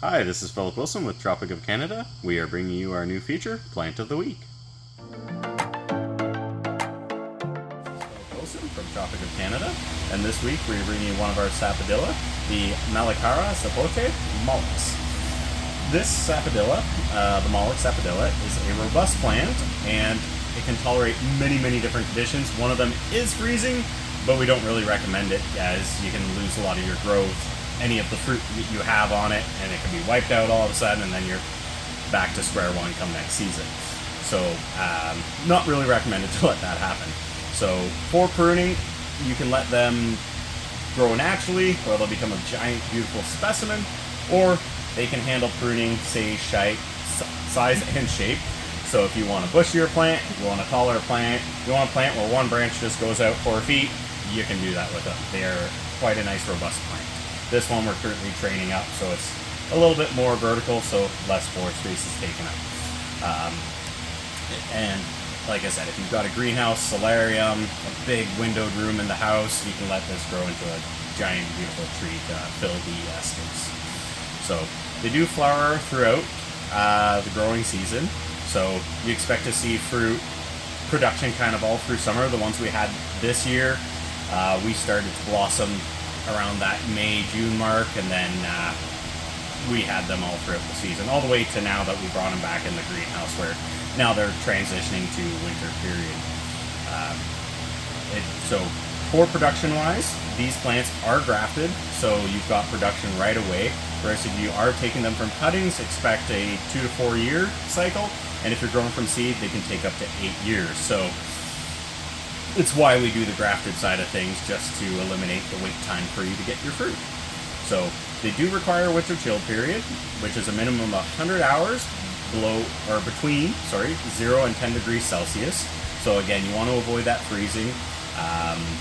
Hi, this is Philip Wilson with Tropic of Canada. We are bringing you our new feature, Plant of the Week. Philip Wilson from Tropic of Canada, and this week we're bringing you one of our Sapodilla, the MANILKARA ZAPOTA Molix. This Sapodilla, the Molix Sapodilla, is a robust plant, and it can tolerate many different conditions. One of them is freezing, but we don't really recommend it as you can lose a lot of your growth, any of the fruit that you have on it, and it can be wiped out all of a sudden, and then you're back to square one come next season. So not really recommended to let that happen. So for pruning, you can let them grow naturally, or they'll become a giant beautiful specimen, or they can handle pruning, say size and shape. So if you want a bushier plant, if you want a taller plant, if you want a plant where one branch just goes out 4 feet, you can do that with them. They're quite a nice robust plant. This one we're currently training up, so it's a little bit more vertical, so less floor space is taken up. And like I said, if you've got a greenhouse, solarium, a big windowed room in the house, you can let this grow into a giant, beautiful tree to fill the space. So they do flower throughout the growing season, so you expect to see fruit production kind of all through summer. The ones we had this year, we started to blossom around that May-June mark, and then we had them all throughout the season, all the way to now that we brought them back in the greenhouse, where now they're transitioning to winter period. So for production-wise, these plants are grafted, so you've got production right away. Whereas if you are taking them from cuttings, expect a 2 to 4 year cycle, and if you're growing from seed, they can take up to 8 years. So it's why we do the grafted side of things, just to eliminate the wait time for you to get your fruit. So they do require a winter chill period, which is a minimum of 100 hours between 0 and 10 degrees Celsius. So again, you want to avoid that freezing.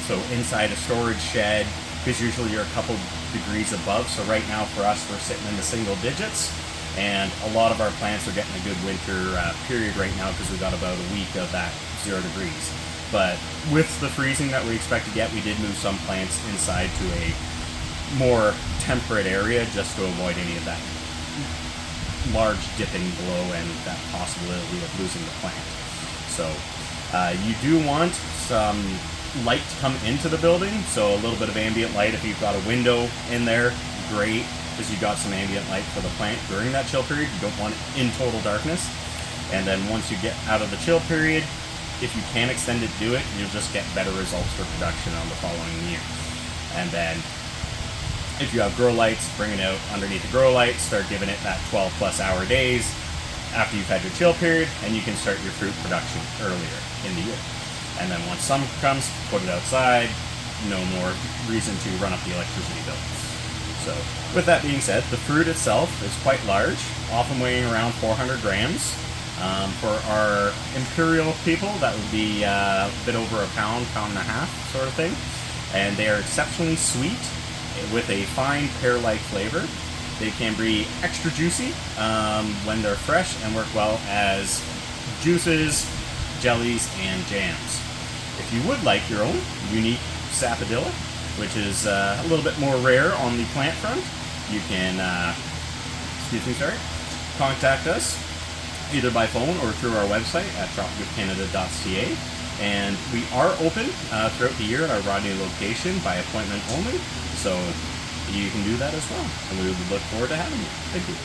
So inside a storage shed, because usually you're a couple degrees above. So right now for us, we're sitting in the single digits, and a lot of our plants are getting a good winter period right now, because we've got about a week of that 0 degrees. But with the freezing that we expect to get, we did move some plants inside to a more temperate area, just to avoid any of that large dipping below and that possibility of losing the plant. So you do want some light to come into the building, so a little bit of ambient light. If you've got a window in there, great, because you've got some ambient light for the plant during that chill period. You don't want it in total darkness. And then once you get out of the chill period, if you can extend it, do it. You'll just get better results for production on the following year. And then if you have grow lights, bring it out underneath the grow lights, start giving it that 12+ hour days after you've had your chill period, and you can start your fruit production earlier in the year. And then once summer comes, put it outside. No more reason to run up the electricity bill. So with that being said, the fruit itself is quite large, often weighing around 400 grams. For our imperial people, that would be a bit over a pound and a half sort of thing. And they are exceptionally sweet with a fine pear-like flavor. They can be extra juicy when they're fresh, and work well as juices, jellies, and jams. If you would like your own unique Sapodilla, which is a little bit more rare on the plant front, you can contact us either by phone or through our website at tropicofcanada.ca. And we are open throughout the year at our Rodney location by appointment only, so you can do that as well. And we would look forward to having you. Thank you.